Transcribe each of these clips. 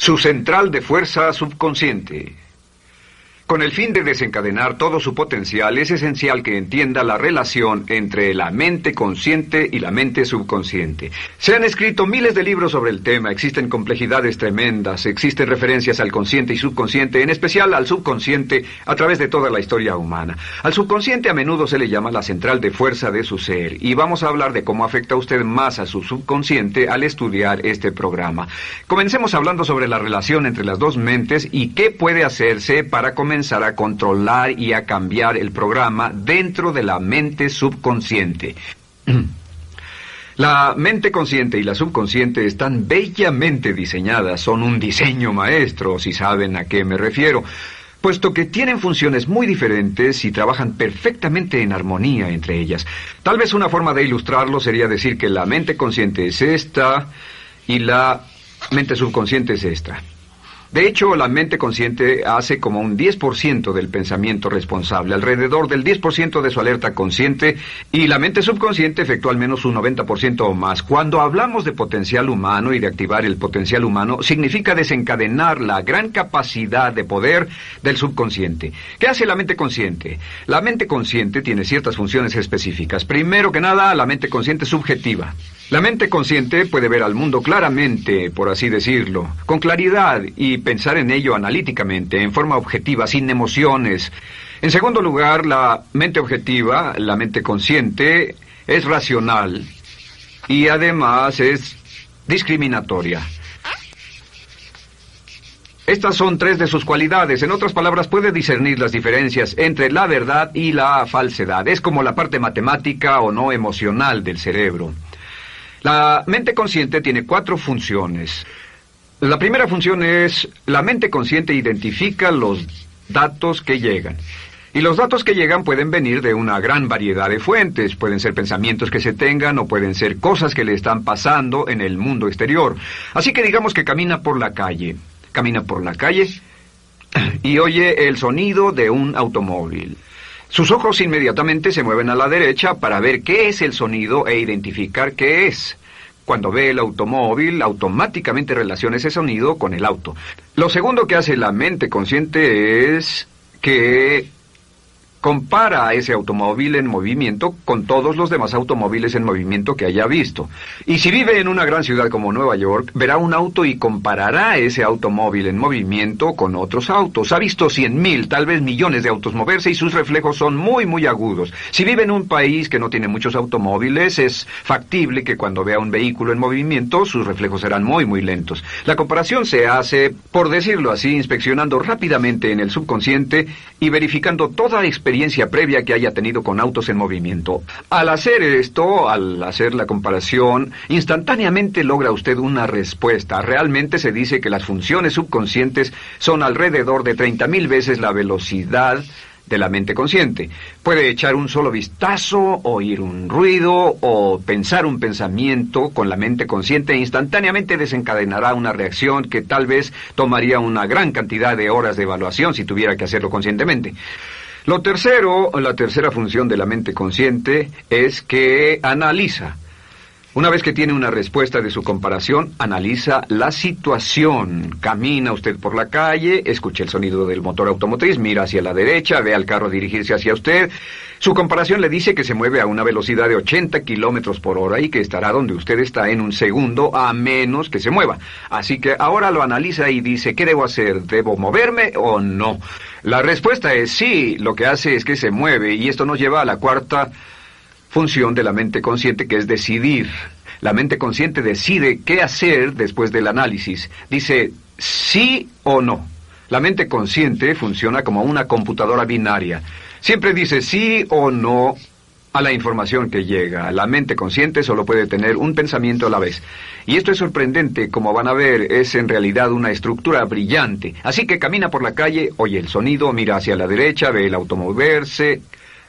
Su central de fuerza subconsciente. Con el fin de desencadenar todo su potencial, es esencial que entienda la relación entre la mente consciente y la mente subconsciente. Se han escrito miles de libros sobre el tema, existen complejidades tremendas, existen referencias al consciente y subconsciente, en especial al subconsciente, a través de toda la historia humana. Al subconsciente a menudo se le llama la central de fuerza de su ser, y vamos a hablar de cómo afecta usted más a su subconsciente al estudiar este programa. Comencemos hablando sobre la relación entre las dos mentes y qué puede hacerse para comenzar a controlar y a cambiar el programa dentro de la mente subconsciente. La mente consciente y la subconsciente están bellamente diseñadas, son un diseño maestro, si saben a qué me refiero, puesto que tienen funciones muy diferentes y trabajan perfectamente en armonía entre ellas. Tal vez una forma de ilustrarlo sería decir que la mente consciente es esta y la mente subconsciente es esta. De hecho, la mente consciente hace como un 10% del pensamiento responsable, alrededor del 10% de su alerta consciente, y la mente subconsciente efectúa al menos un 90% o más. Cuando hablamos de potencial humano y de activar el potencial humano, significa desencadenar la gran capacidad de poder del subconsciente. ¿Qué hace la mente consciente? La mente consciente tiene ciertas funciones específicas. Primero que nada, la mente consciente subjetiva. La mente consciente puede ver al mundo claramente, por así decirlo, con claridad y pensar en ello analíticamente, en forma objetiva, sin emociones. En segundo lugar, la mente objetiva, la mente consciente, es racional y además es discriminatoria. Estas son tres de sus cualidades. En otras palabras, puede discernir las diferencias entre la verdad y la falsedad. Es como la parte matemática o no emocional del cerebro. La mente consciente tiene 4 funciones. La primera función es, la mente consciente identifica los datos que llegan. Y los datos que llegan pueden venir de una gran variedad de fuentes. Pueden ser pensamientos que se tengan o pueden ser cosas que le están pasando en el mundo exterior. Así que digamos que camina por la calle. Camina por la calle y oye el sonido de un automóvil. Sus ojos inmediatamente se mueven a la derecha para ver qué es el sonido e identificar qué es. Cuando ve el automóvil, automáticamente relaciona ese sonido con el auto. Lo segundo que hace la mente consciente es que compara a ese automóvil en movimiento con todos los demás automóviles en movimiento que haya visto. Y si vive en una gran ciudad como Nueva York, verá un auto y comparará ese automóvil en movimiento con otros autos. Ha visto 100,000, tal vez millones de autos moverse y sus reflejos son muy, muy agudos. Si vive en un país que no tiene muchos automóviles, es factible que cuando vea un vehículo en movimiento, sus reflejos serán muy, muy lentos. La comparación se hace, por decirlo así, inspeccionando rápidamente en el subconsciente y verificando toda experiencia previa que haya tenido con autos en movimiento. Al hacer esto, al hacer la comparación, instantáneamente logra usted una respuesta. Realmente se dice que las funciones subconscientes son alrededor de 30,000 veces la velocidad de la mente consciente. Puede echar un solo vistazo, oír un ruido o pensar un pensamiento con la mente consciente e instantáneamente desencadenará una reacción que tal vez tomaría una gran cantidad de horas de evaluación si tuviera que hacerlo conscientemente. La tercera función de la mente consciente es que analiza. Una vez que tiene una respuesta de su comparación, analiza la situación. Camina usted por la calle, escucha el sonido del motor automotriz, mira hacia la derecha, ve al carro dirigirse hacia usted. Su comparación le dice que se mueve a una velocidad de 80 kilómetros por hora y que estará donde usted está en un segundo, a menos que se mueva. Así que ahora lo analiza y dice, ¿qué debo hacer? ¿Debo moverme o no? La respuesta es sí. Lo que hace es que se mueve, y esto nos lleva a la cuarta función de la mente consciente, que es decidir. La mente consciente decide qué hacer después del análisis. Dice sí o no. La mente consciente funciona como una computadora binaria. Siempre dice sí o no a la información que llega. La mente consciente solo puede tener un pensamiento a la vez. Y esto es sorprendente, como van a ver, es en realidad una estructura brillante. Así que camina por la calle, oye el sonido, mira hacia la derecha, ve el auto moverse,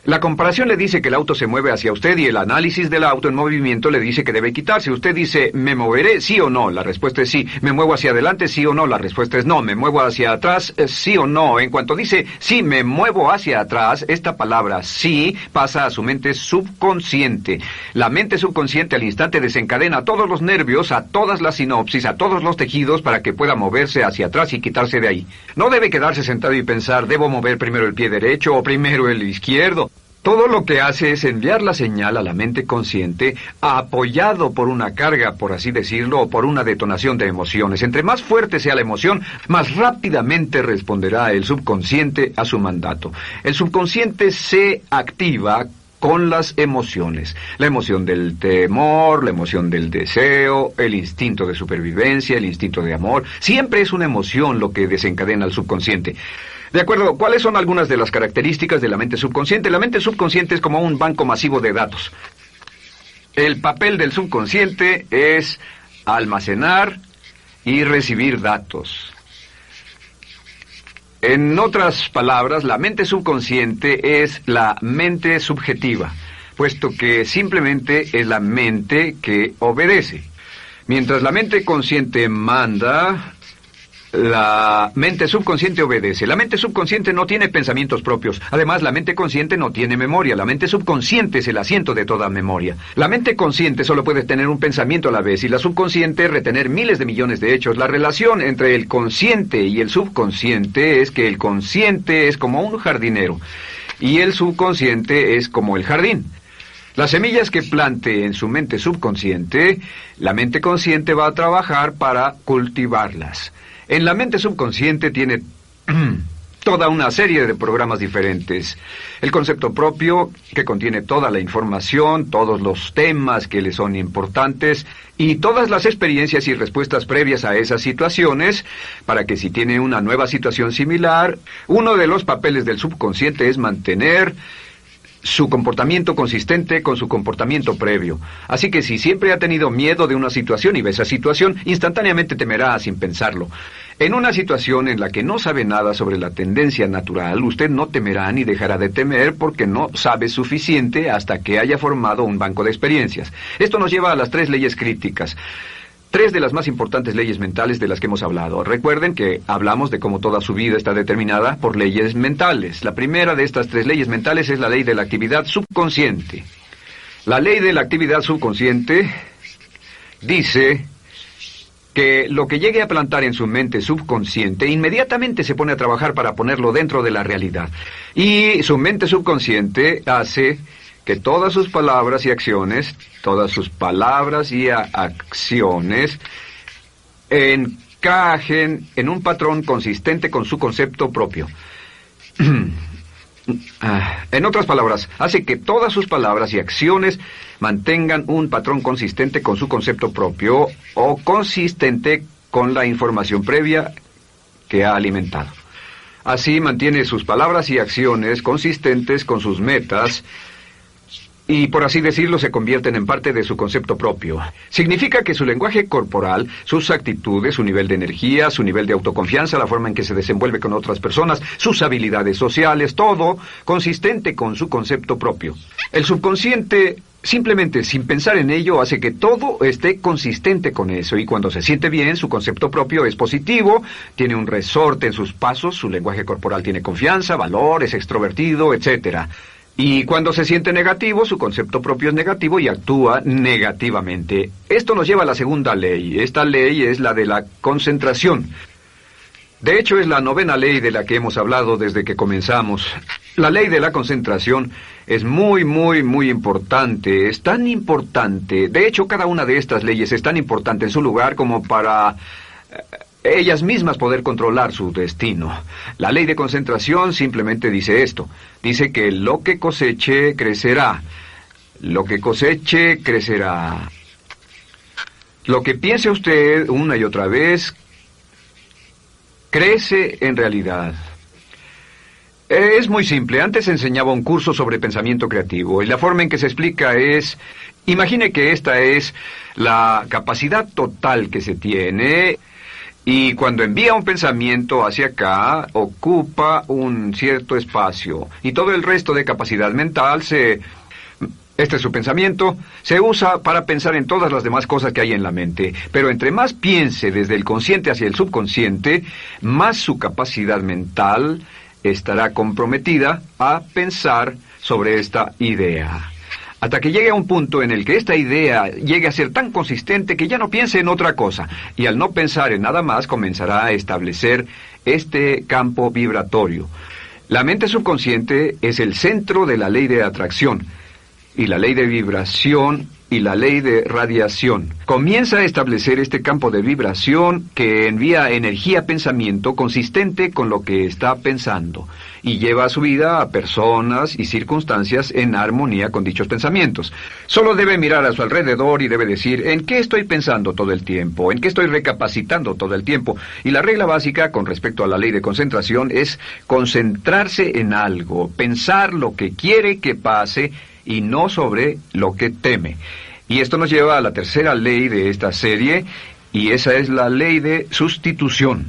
La comparación le dice que el auto se mueve hacia usted y el análisis del auto en movimiento le dice que debe quitarse. Usted dice, ¿me moveré? ¿Sí o no? La respuesta es sí. ¿Me muevo hacia adelante? ¿Sí o no? La respuesta es no. ¿Me muevo hacia atrás? ¿Sí o no? En cuanto dice, sí, me muevo hacia atrás, esta palabra sí pasa a su mente subconsciente. La mente subconsciente al instante desencadena a todos los nervios, a todas las sinapsis, a todos los tejidos para que pueda moverse hacia atrás y quitarse de ahí. No debe quedarse sentado y pensar, ¿debo mover primero el pie derecho o primero el izquierdo? Todo lo que hace es enviar la señal a la mente consciente, apoyado por una carga, por así decirlo, o por una detonación de emociones. Entre más fuerte sea la emoción, más rápidamente responderá el subconsciente a su mandato. El subconsciente se activa con las emociones. La emoción del temor, la emoción del deseo, el instinto de supervivencia, el instinto de amor. Siempre es una emoción lo que desencadena al subconsciente. De acuerdo, ¿cuáles son algunas de las características de la mente subconsciente? La mente subconsciente es como un banco masivo de datos. El papel del subconsciente es almacenar y recibir datos. En otras palabras, la mente subconsciente es la mente subjetiva, puesto que simplemente es la mente que obedece. Mientras la mente consciente manda, la mente subconsciente obedece. La mente subconsciente no tiene pensamientos propios. Además, la mente consciente no tiene memoria. La mente subconsciente es el asiento de toda memoria. La mente consciente solo puede tener un pensamiento a la vez y la subconsciente retener miles de millones de hechos. La relación entre el consciente y el subconsciente es que el consciente es como un jardinero y el subconsciente es como el jardín. Las semillas que plante en su mente subconsciente, la mente consciente va a trabajar para cultivarlas. En la mente subconsciente tiene toda una serie de programas diferentes. El concepto propio, que contiene toda la información, todos los temas que le son importantes y todas las experiencias y respuestas previas a esas situaciones, para que si tiene una nueva situación similar, uno de los papeles del subconsciente es mantener su comportamiento consistente con su comportamiento previo. Así que si siempre ha tenido miedo de una situación y ve esa situación, instantáneamente temerá sin pensarlo. En una situación en la que no sabe nada sobre la tendencia natural, usted no temerá ni dejará de temer porque no sabe suficiente hasta que haya formado un banco de experiencias. Esto nos lleva a las 3 leyes críticas. 3 de las más importantes leyes mentales de las que hemos hablado. Recuerden que hablamos de cómo toda su vida está determinada por leyes mentales. La primera de estas 3 leyes mentales es la ley de la actividad subconsciente. La ley de la actividad subconsciente dice que lo que llegue a plantar en su mente subconsciente inmediatamente se pone a trabajar para ponerlo dentro de la realidad. Y su mente subconsciente hace que todas sus palabras y acciones encajen en un patrón consistente con su concepto propio. En otras palabras, hace que todas sus palabras y acciones mantengan un patrón consistente con su concepto propio o consistente con la información previa que ha alimentado. Así mantiene sus palabras y acciones consistentes con sus metas y, por así decirlo, se convierten en parte de su concepto propio. Significa que su lenguaje corporal, sus actitudes, su nivel de energía, su nivel de autoconfianza, la forma en que se desenvuelve con otras personas, sus habilidades sociales, todo consistente con su concepto propio. El subconsciente, simplemente sin pensar en ello, hace que todo esté consistente con eso, y cuando se siente bien, su concepto propio es positivo, tiene un resorte en sus pasos, su lenguaje corporal tiene confianza, valor, es extrovertido, etc. Y cuando se siente negativo, su concepto propio es negativo y actúa negativamente. Esto nos lleva a la segunda ley. Esta ley es la de la concentración. De hecho, es la 9ª ley de la que hemos hablado desde que comenzamos. La ley de la concentración es muy importante. Es tan importante. De hecho, cada una de estas leyes es tan importante en su lugar como para ellas mismas poder controlar su destino. La ley de concentración simplemente dice esto. Dice que lo que coseche, crecerá. Lo que coseche, crecerá. Lo que piense usted una y otra vez, crece en realidad. Es muy simple. Antes enseñaba un curso sobre pensamiento creativo y la forma en que se explica es: imagine que esta es la capacidad total que se tiene Y cuando envía un pensamiento hacia acá, ocupa un cierto espacio. Y todo el resto de capacidad mental este es su pensamiento, se usa para pensar en todas las demás cosas que hay en la mente. Pero entre más piense desde el consciente hacia el subconsciente, más su capacidad mental estará comprometida a pensar sobre esta idea. Hasta que llegue a un punto en el que esta idea llegue a ser tan consistente que ya no piense en otra cosa. Y al no pensar en nada más, comenzará a establecer este campo vibratorio. La mente subconsciente es el centro de la ley de atracción, y la ley de vibración y la ley de radiación. Comienza a establecer este campo de vibración que envía energía-pensamiento consistente con lo que está pensando y lleva a su vida a personas y circunstancias en armonía con dichos pensamientos. Solo debe mirar a su alrededor y debe decir, ¿en qué estoy pensando todo el tiempo? ¿En qué estoy recapacitando todo el tiempo? Y la regla básica con respecto a la ley de concentración es concentrarse en algo, pensar lo que quiere que pase y no sobre lo que teme. Y esto nos lleva a la tercera ley de esta serie, y esa es la ley de sustitución.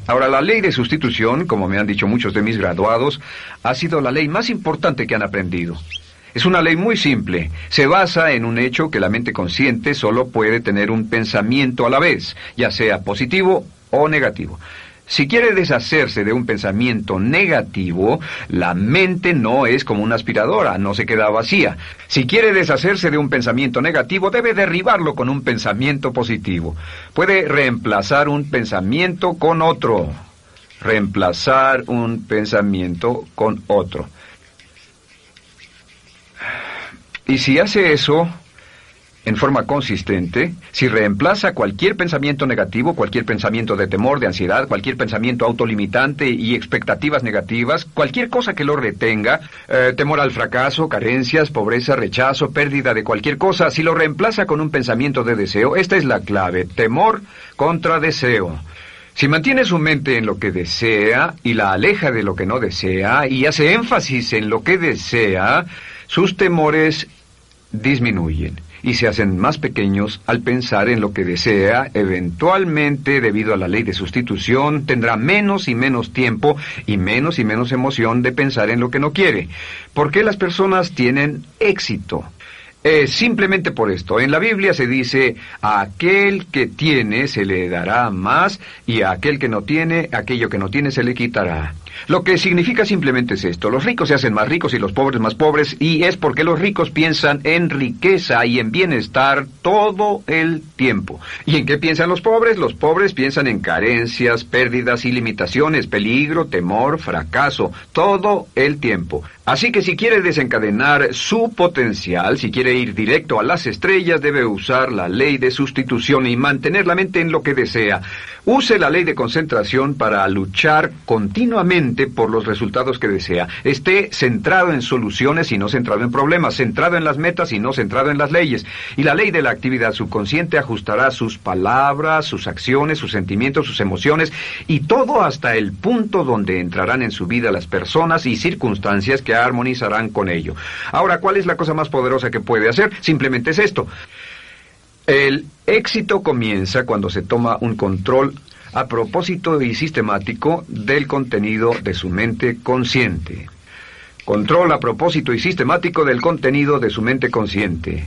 Ahora, la ley de sustitución, como me han dicho muchos de mis graduados, ha sido la ley más importante que han aprendido. Es una ley muy simple. Se basa en un hecho que la mente consciente solo puede tener un pensamiento a la vez, ya sea positivo o negativo. Si quiere deshacerse de un pensamiento negativo, la mente no es como una aspiradora, no se queda vacía. Si quiere deshacerse de un pensamiento negativo, debe derribarlo con un pensamiento positivo. Puede reemplazar un pensamiento con otro. Reemplazar un pensamiento con otro. Y si hace eso en forma consistente, si reemplaza cualquier pensamiento negativo, cualquier pensamiento de temor, de ansiedad, cualquier pensamiento autolimitante y expectativas negativas, cualquier cosa que lo retenga, temor al fracaso, carencias, pobreza, rechazo, pérdida de cualquier cosa, si lo reemplaza con un pensamiento de deseo, esta es la clave: temor contra deseo. Si mantiene su mente en lo que desea y la aleja de lo que no desea y hace énfasis en lo que desea, sus temores disminuyen y se hacen más pequeños al pensar en lo que desea. Eventualmente, debido a la ley de sustitución, tendrá menos y menos tiempo y menos emoción de pensar en lo que no quiere. ¿Por qué las personas tienen éxito? Simplemente por esto. En la Biblia se dice, a aquel que tiene se le dará más, y a aquel que no tiene, aquello que no tiene se le quitará. Lo que significa simplemente es esto: los ricos se hacen más ricos y los pobres más pobres, y es porque los ricos piensan en riqueza y en bienestar todo el tiempo. ¿Y en qué piensan los pobres? Los pobres piensan en carencias, pérdidas y limitaciones, peligro, temor, fracaso, todo el tiempo. Así que si quiere desencadenar su potencial, si quiere ir directo a las estrellas, debe usar la ley de sustitución y mantener la mente en lo que desea. Use la ley de concentración para luchar continuamente por los resultados que desea. Esté centrado en soluciones y no centrado en problemas, centrado en las metas y no centrado en las leyes. Y la ley de la actividad subconsciente ajustará sus palabras, sus acciones, sus sentimientos, sus emociones, y todo hasta el punto donde entrarán en su vida las personas y circunstancias que armonizarán con ello. Ahora, ¿cuál es la cosa más poderosa que puede hacer? Simplemente es esto. El éxito comienza cuando se toma un control a propósito y sistemático del contenido de su mente consciente. Control a propósito y sistemático del contenido de su mente consciente.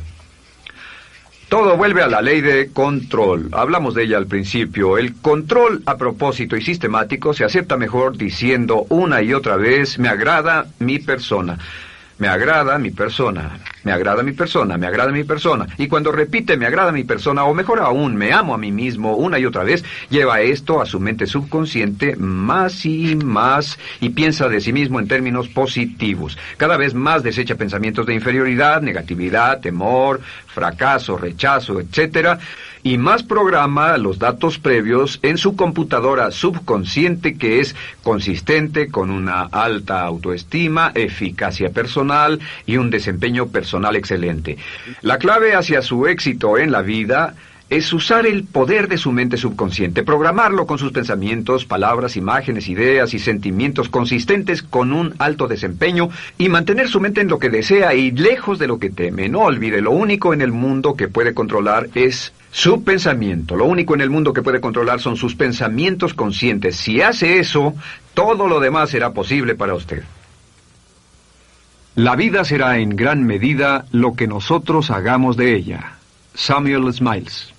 Todo vuelve a la ley de control. Hablamos de ella al principio. El control a propósito y sistemático se acepta mejor diciendo una y otra vez: me agrada mi persona. Me agrada mi persona, me agrada mi persona, me agrada mi persona. Y cuando repite me agrada mi persona, o mejor aún, me amo a mí mismo una y otra vez, lleva esto a su mente subconsciente más y más, y piensa de sí mismo en términos positivos. Cada vez más desecha pensamientos de inferioridad, negatividad, temor, fracaso, rechazo, etcétera, y más programa los datos previos en su computadora subconsciente, que es consistente con una alta autoestima, eficacia personal y un desempeño personal excelente. La clave hacia su éxito en la vida es usar el poder de su mente subconsciente, programarlo con sus pensamientos, palabras, imágenes, ideas y sentimientos consistentes con un alto desempeño y mantener su mente en lo que desea y lejos de lo que teme. No olvide, lo único en el mundo que puede controlar es su pensamiento. Lo único en el mundo que puede controlar son sus pensamientos conscientes. Si hace eso, todo lo demás será posible para usted. La vida será en gran medida lo que nosotros hagamos de ella. Samuel Smiles.